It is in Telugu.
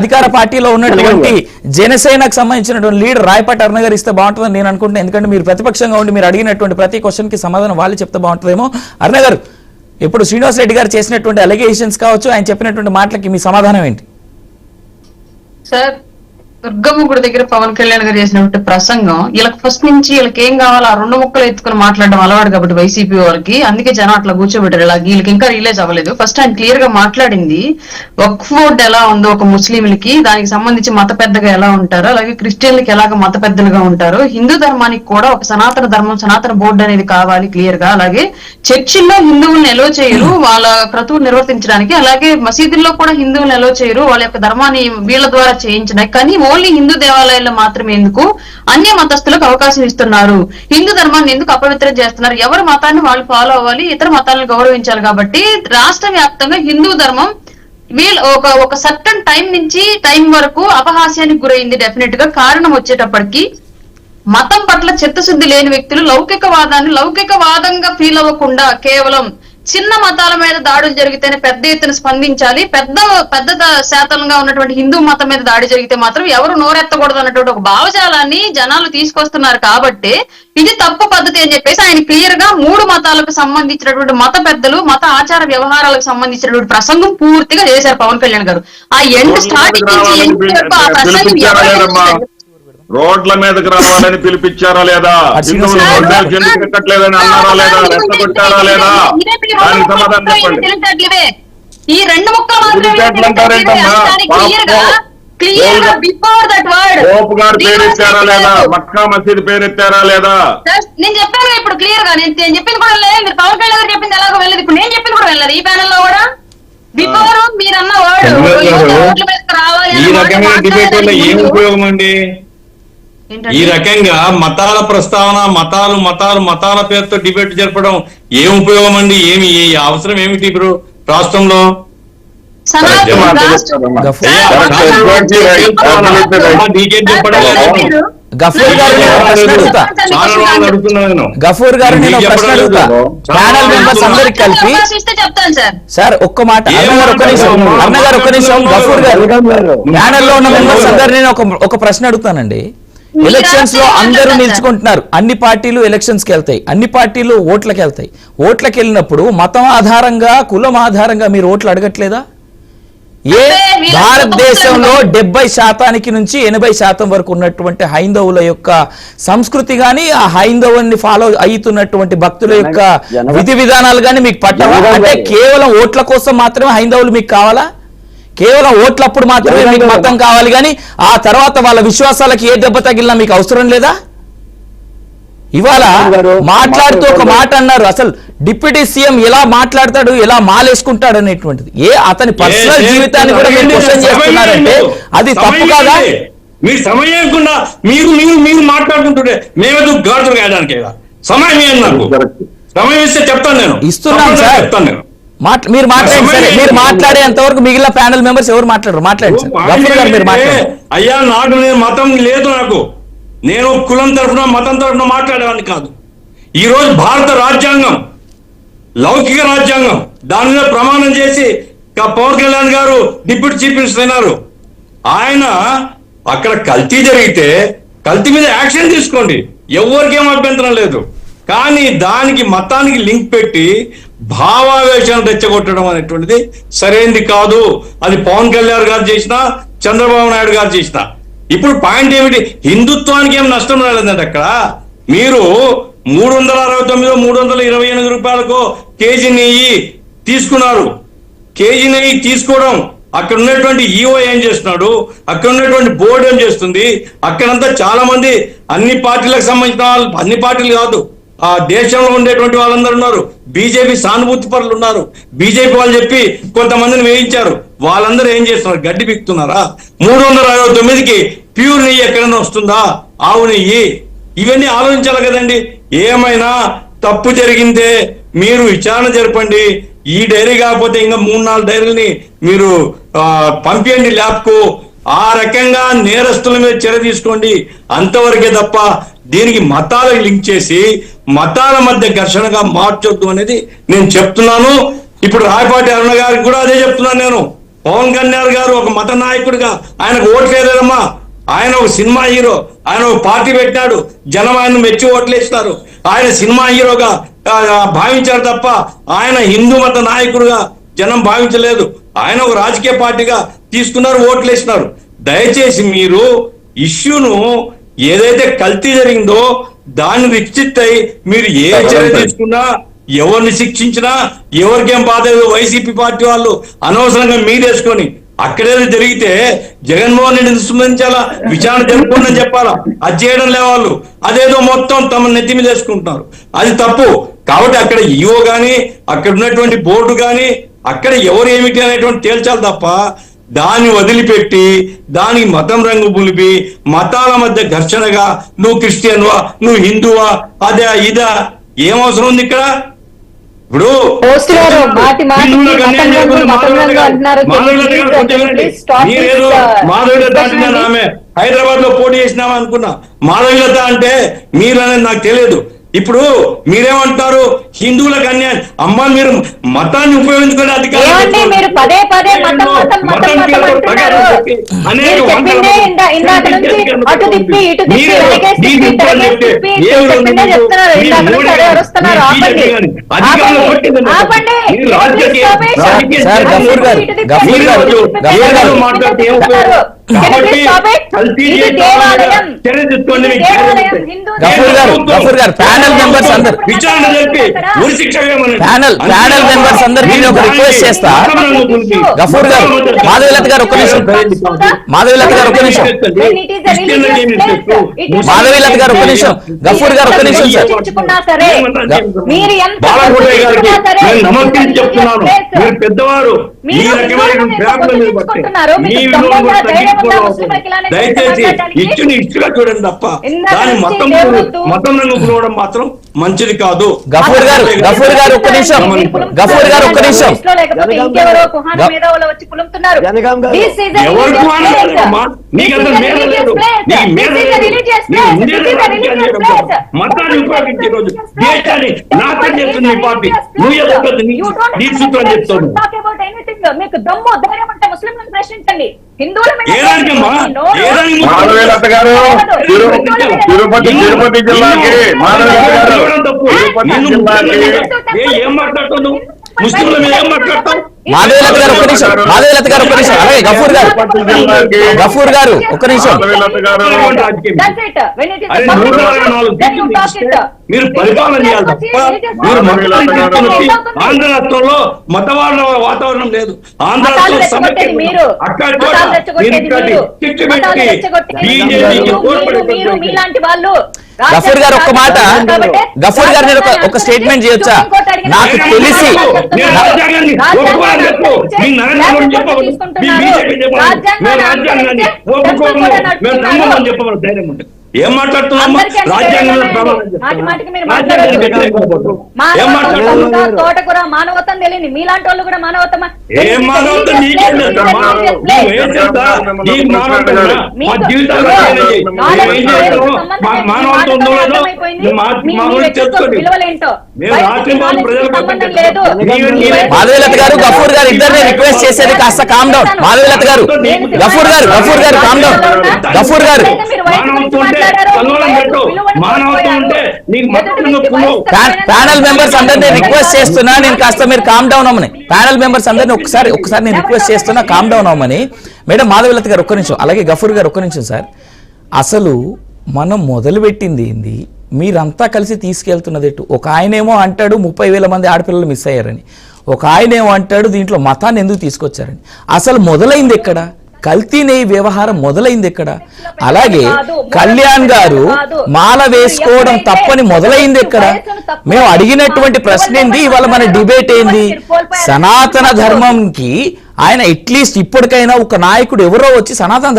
అధికార పార్టీలో ఉన్నటువంటి జనసేనకు సంబంధించినటువంటి లీడర్ రాయపాటి అరుణ గారు ఇస్తే బాగుంటుందని నేను అనుకుంటున్నాను. ఎందుకంటే మీరు ప్రతిపక్షంగా ఉండి మీరు అడిగినటువంటి ప్రతి క్వశ్చన్ కి సమాధానం వాళ్ళు చెప్తే బాగుంటుందేమో. అరుణ గారు, ఇప్పుడు శ్రీనివాస్ రెడ్డి గారు చేసినటువంటి అలిగేషన్స్ కావచ్చు, ఆయన చెప్పినటువంటి మాటలకి మీ సమాధానం ఏంటి? సార్, దుర్గమ్మ దగ్గర పవన్ కళ్యాణ్ గారు చేసినటువంటి ప్రసంగం వీళ్ళకి ఫస్ట్ నుంచి వీళ్ళకి ఏం కావాలో ఆ రెండు ముక్కలు ఎత్తుకుని మాట్లాడడం అలవాటు కాబట్టి వైసీపీ వాళ్ళకి, అందుకే జనం అట్లా కూర్చోబెట్టారు. ఇలా వీళ్ళకి ఇంకా రిలీజ్ అవ్వలేదు. ఫస్ట్ ఆయన క్లియర్ గా మాట్లాడింది వక్ఫ్ బోర్డు ఎలా ఉందో ఒక ముస్లింలకి, దానికి సంబంధించి మత పెద్దగా ఎలా ఉంటారో, అలాగే క్రిస్టియన్లకి ఎలాగ మత పెద్దలుగా ఉంటారో, హిందూ ధర్మానికి కూడా ఒక సనాతన ధర్మం, సనాతన బోర్డు అనేది కావాలి క్లియర్ గా. అలాగే చర్చిల్లో హిందువులను ఎలో చేయరు వాళ్ళ క్రతువులు నిర్వర్తించడానికి, అలాగే మసీదుల్లో కూడా హిందువులను ఎలో చేయరు వాళ్ళ యొక్క ధర్మాన్ని వీళ్ళ ద్వారా చేయించడానికి. కానీ ఓన్లీ హిందూ దేవాలయాల్లో మాత్రమే ఎందుకు అన్య మతస్థులకు అవకాశం ఇస్తున్నారు? హిందూ ధర్మాన్ని ఎందుకు అపవిత్రం చేస్తున్నారు? ఎవరి మతాన్ని వాళ్ళు ఫాలో అవ్వాలి, ఇతర మతాలను గౌరవించాలి. కాబట్టి రాష్ట్ర వ్యాప్తంగా హిందూ ధర్మం వీళ్ళు ఒక సర్టన్ టైం నుంచి టైం వరకు అపహాస్యానికి గురైంది. డెఫినెట్ గా కారణం వచ్చేటప్పటికి మతం పట్ల చిత్తశుద్ధి లేని వ్యక్తులు లౌకికవాదాన్ని లౌకికవాదంగా ఫీల్ అవ్వకుండా కేవలం చిన్న మతాల మీద దాడులు జరిగితేనే పెద్ద ఎత్తున స్పందించాలి, పెద్ద శాతంగా ఉన్నటువంటి హిందూ మతం మీద దాడి జరిగితే మాత్రం ఎవరు నోరెత్తకూడదు అన్నటువంటి ఒక భావజాలాన్ని జనాలు తీసుకొస్తున్నారు. కాబట్టి ఇది తప్పు పద్ధతి అని చెప్పేసి ఆయన క్లియర్ గా మూడు మతాలకు సంబంధించినటువంటి మత పెద్దలు, మత ఆచార వ్యవహారాలకు సంబంధించినటువంటి ప్రసంగం పూర్తిగా చేశారు పవన్ కళ్యాణ్ గారు. ఆ ఎండ్ స్టార్టింగ్ నుంచి ఎండ్ వరకు ఆ ప్రసంగం రోడ్ల మీదకి రావాలని పిలిపించారా లేదా? హిందువులు ఎక్కట్లేదని అన్నారా లేదా? రెచ్చగొట్టారా లేదా? దానికి సమాధానం చెప్పండి. ఈ రెండు ముక్కలు పోపు గారు పేరెత్తారా లేదా? మక్కా మసీద్ పేరెత్తారా లేదా? నేను చెప్పాను ఇప్పుడు క్లియర్ గా. నేను చెప్పింది కూడా వెళ్ళలేదు, మీరు పవన్ కళ్యాణ్ గారు చెప్పింది ఎలాగో వెళ్ళదు. ఇప్పుడు నేను చెప్పింది కూడా వెళ్ళదు ఈ ప్యానెల్ లో కూడా. బిఫోర్ మీరన్న ఈ రకంగా డిబేట్ వల్ల ఏం ఉపయోగం అండి? ఈ రకంగా మతాల ప్రస్తావన, మతాల పేరుతో డిబేట్ జరపడం ఏం ఉపయోగం అండి? ఏమి అవసరం ఏమిటి ఇప్పుడు రాష్ట్రంలో? గఫూర్ గారు నేను ప్రశ్న అడుగుతా ప్యానల్ మెంబర్స్ అందరికి కలిపి. సార్ ఒక్క మాట, అన్న గారు ఒక్క నిమిషం. గఫూర్ గారు ప్యానల్ లో ఉన్న మెంబర్స్ అందరు నేను ఒక ప్రశ్న అడుగుతానండి. ఎలక్షన్స్ లో అందరూ నిల్చుకుంటున్నారు, అన్ని పార్టీలు ఎలక్షన్స్ కి వెళ్తాయి, అన్ని పార్టీలు ఓట్లకి వెళ్తాయి. ఓట్లకి వెళ్ళినప్పుడు మతం ఆధారంగా, కులం ఆధారంగా మీరు ఓట్లు అడగట్లేదా? ఏ భారతదేశంలో 70% నుంచి 80% వరకు ఉన్నటువంటి హైందవుల యొక్క సంస్కృతి గాని, ఆ హైందవుని ఫాలో అవుతున్నటువంటి భక్తుల యొక్క విధి విధానాలు గాని మీకు పట్టవా? అంటే కేవలం ఓట్ల కోసం మాత్రమే హైందవులు మీకు కావాలా? కేవలం ఓట్లప్పుడు మాత్రమే మీకు మతం కావాలి కానీ ఆ తర్వాత వాళ్ళ విశ్వాసాలకి ఏ దెబ్బ తగిలినా మీకు అవసరం లేదా? ఇవాళ మాట్లాడుతూ ఒక మాట అన్నారు, అసలు డిప్యూటీ సీఎం ఎలా మాట్లాడతాడు, ఎలా మాలేసుకుంటాడు అనేటువంటిది. అతని పర్సనల్ జీవితాన్ని కూడా మీరు క్వశ్చన్ చేస్తున్నారంటే అది తప్పు కాదా? మీరు సమయం లేకుండా మీరు మాట్లాడుకుంటుంటే మేమేదో గాడులు కాయడానికి సమయం నాకు సమయం ఇస్తే చెప్తాను, నేను ఇస్తున్నాను సార్, చెప్తాను నేను. మీరు మాట్లాడండి సరే. మీరు మాట్లాడేంత వరకు మిగిలిన ప్యానెల్ మెంబర్స్ ఎవరు మాట్లాడరు, మాట్లాడండి సార్. అయ్యా నాకు నేను మతం లేదు, నేను కులం తరఫున మతం తరఫున మాట్లాడేవాడిని కాదు. ఈ రోజు భారత రాజ్యాంగం లౌకిక రాజ్యాంగం, దాని మీద ప్రమాణం చేసి పవన్ కళ్యాణ్ గారు డిప్యూటీ చీఫ్ మినిస్టర్ అయినారు. ఆయన అక్కడ కల్తీ జరిగితే కల్తీ మీద యాక్షన్ తీసుకోండి, ఎవరికేం అభ్యంతరం లేదు. కానీ దానికి మతానికి లింక్ పెట్టి భావావేశాన్ని రెచ్చగొట్టడం అనేటువంటిది సరైనది కాదు. అది పవన్ కళ్యాణ్ గారు చేసినా, చంద్రబాబు నాయుడు గారు చేసినా. ఇప్పుడు పాయింట్ ఏమిటి? హిందుత్వానికి ఏం నష్టం రాలేదండి. అక్కడ మీరు 369 328 రూపాయలకు కేజీ నెయ్యి తీసుకున్నారు. కేజీ నెయ్యి తీసుకోవడం, అక్కడ ఉన్నటువంటి ఈఓ ఏం చేస్తున్నాడు, అక్కడ ఉన్నటువంటి బోర్డు ఏం చేస్తుంది, అక్కడంతా చాలా మంది అన్ని పార్టీలకు సంబంధించిన వాళ్ళు, అన్ని పార్టీలు కాదు, ఆ దేశంలో ఉండేటువంటి వాళ్ళందరూ ఉన్నారు. బీజేపీ సానుభూతి పరులు ఉన్నారు. బీజేపీ వాళ్ళు చెప్పి కొంతమందిని వేయించారు. వాళ్ళందరూ ఏం చేస్తున్నారు? గడ్డి బిక్తున్నారా? 369కి ప్యూర్ నెయ్యి ఎక్కడైనా వస్తుందా? ఆవు నెయ్యి. ఇవన్నీ ఆలోచించాలి కదండి. ఏమైనా తప్పు జరిగిందే మీరు విచారణ జరపండి. ఈ డైరీ కాకపోతే ఇంకా 3-4 డైరీలని మీరు పంపించండి ల్యాబ్కు. ఆ రకంగా నేరస్తుల మీద చర్య తీసుకోండి. అంతవరకే తప్ప దీనికి మతాలకు లింక్ చేసి మతాల మధ్య ఘర్షణగా మార్చొద్దు అనేది నేను చెప్తున్నాను. ఇప్పుడు రాయపాటి అరుణ గారికి కూడా అదే చెప్తున్నాను నేను. పవన్ కళ్యాణ్ గారు ఒక మత నాయకుడిగా ఆయనకు ఓట్లేదమ్మా. ఆయన ఒక సినిమా హీరో, ఆయన ఒక పార్టీ పెట్టాడు, జనం ఆయన మెచ్చి ఓట్లేస్తారు. ఆయన సినిమా హీరోగా భావించారు తప్ప ఆయన హిందూ మత నాయకుడుగా జనం భావించలేదు. ఆయన ఒక రాజకీయ పార్టీగా తీసుకున్నారు, ఓట్లేసినారు. దయచేసి మీరు ఇష్యూను ఏదైతే కల్తీ జరిగిందో దాన్ని విచ్చిత్తై మీరు ఏ చర్య తీసుకున్నా, ఎవరిని శిక్షించినా ఎవరికేం బాధ లేదు. వైసీపీ పార్టీ వాళ్ళు అనవసరంగా మీదేసుకొని అక్కడేదో జరిగితే జగన్మోహన్ రెడ్డిని సంబంధించాలా, విచారణ జరుపుకోండి చెప్పాలా, అది చేయడం లేవాళ్ళు. అదేదో మొత్తం తమ నెత్తి మీద వేసుకుంటున్నారు, అది తప్పు. కాబట్టి అక్కడ ఈఓ గాని అక్కడ ఉన్నటువంటి బోర్డు గాని అక్కడ ఎవరు ఏమిటి అనేటువంటి తేల్చాలి తప్ప దాన్ని వదిలిపెట్టి దానికి మతం రంగు పులిపి మతాల మధ్య ఘర్షణగా నువ్వు క్రిస్టియన్వా, నువ్వు హిందువా, అదే ఇదా, ఏం అవసరం ఉంది ఇక్కడ? ఇప్పుడు మాధవీలత అంటున్నాను, ఆమె హైదరాబాద్ లో పోటీ చేసినామా అనుకున్నా. మాధవీలత అంటే మీరనేది నాకు తెలియదు. ఇప్పుడు మీరేమంటారు, హిందువులకు అన్యాయం. అమ్మ మీరు మతాన్ని ఉపయోగించుకునే అధికారం ప్యానల్ మెంబర్స్ అందరు విచారణ జరిపి ఉరి శిక్ష ప్యానల్ మెంబర్స్ అందరికి ఒక రిక్వెస్ట్ చేస్తా. గఫూర్ గారు, మాధవీలత గారు ఒక్క నిమిషం, మాధవీలత గారు ఒక్క నిమిషం, మాధవీలత గారు ఒక్క నిమిషం, గఫూర్ గారు ఒక్క నిమిషం సార్. బాలకోటయ్య గారికి నేను నమస్కరించి చెప్తున్నాను, మీరు పెద్దవారు, ఈ రకమైన ప్రేమలు మీరు బట్టి మీ విలువను కూడా తగ్గించుకోవడం. దయచేసి ఇచ్చిన ఇచ్చుగా చూడండి తప్ప దాని మతం రంగు పులవడం మాత్రం మంచిది కాదు. గఫూర్ గారు ఒక్క నిమిషం, గఫూర్ గారు ఒక్క నిమిషం. మతాన్ని ఉపయోగించే రోజు దేశాన్ని నాశనం చేస్తుంది మీ పార్టీ. నువ్వు ఎదుగుతుంది నీ సూత్రం చెప్తాను. మాధవీలత గారు తిరుపతి జిల్లాకి ఏం మాట్లాడుతున్నావు? ముస్లింల మీద ఏం మాట్లాడతావు? మాధవీలత గారు ఒక్క నిమిషం, మాధవీలత గారు ఒక్క నిమిషం, అలాగే గఫూర్ గారు ఒక్క నిమిషం. మీరు పరిపాలన చేయాలి తప్ప మీరు ఆంధ్ర రాష్ట్రంలో మతవాద వాతావరణం లేదు. ఆంధ్ర రాష్ట్రం అక్కడ గఫూర్ గారు ఒక్క మాట, గఫూర్ గారు నేను ఒక స్టేట్మెంట్ చేయొచ్చా? నాకు తెలిసి ఏం మాట్లాడుతున్నాం? రాజ్యాంగంలో తోటకూర మానవతం తెలియని మీలాంటి వాళ్ళు కూడా మానవతం ఏం మానవతం? నీకేం మానవత్వం ఉందో లేదో విలువలేంటో మాధవీలత గారు, గఫూర్ గారు ఇద్దరిని రిక్వెస్ట్ చేసేది కాస్త కామ్ డౌన్. మాధవీలత గారు, గఫూర్ గారు కామ్ డౌన్. గఫూర్ గారు ప్యానల్ మెంబర్స్ అందరినీ రిక్వెస్ట్ చేస్తున్నా నేను కాస్త మీరు కామ్ డౌన్ అవ్వమని. ప్యానల్ మెంబర్స్ అందరినీ ఒకసారి నేను రిక్వెస్ట్ చేస్తున్నా కామ్ డౌన్ అవ్వమని. మేడం మాధవీలత గారు ఒక్క నిమిషం, అలాగే గఫూర్ గారు ఒక్క నిమిషం సార్. అసలు మనం మొదలుపెట్టింది ఏంది, మీరంతా కలిసి తీసుకెళ్తున్నది ఎటు? ఒక ఆయనేమో అంటాడు 30,000 మంది ఆడపిల్లలు మిస్ అయ్యారని, ఒక ఆయనేమో అంటాడు దీంట్లో మతాన్ని ఎందుకు తీసుకొచ్చారని. అసలు మొదలైంది ఎక్కడ? కల్తీనే వ్యవహారం మొదలైంది ఎక్కడ? అలాగే కళ్యాణ్ గారు మాల వేసుకోవడం తప్పని మొదలైంది ఎక్కడ? మేము అడిగినటువంటి ప్రశ్న ఏంది, ఇవాళ మన డిబేట్ ఏంది? సనాతన ధర్మంకి ఆయన అట్లీస్ట్ ఇప్పటికైనా ఒక నాయకుడు ఎవరో వచ్చి సనాతన